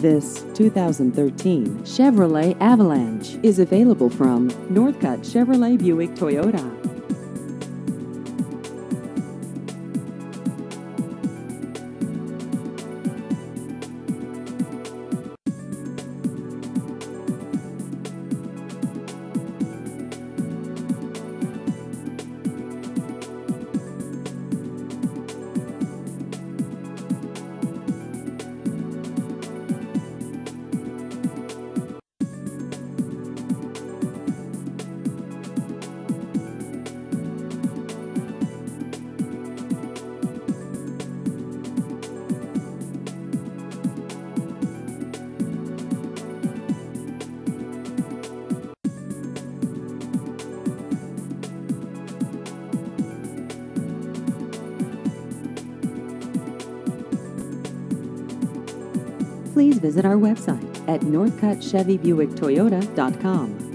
This 2013 Chevrolet Avalanche is available from Northcutt Chevrolet Buick Toyota. Please visit our website at northcuttchevybuicktoyota.com.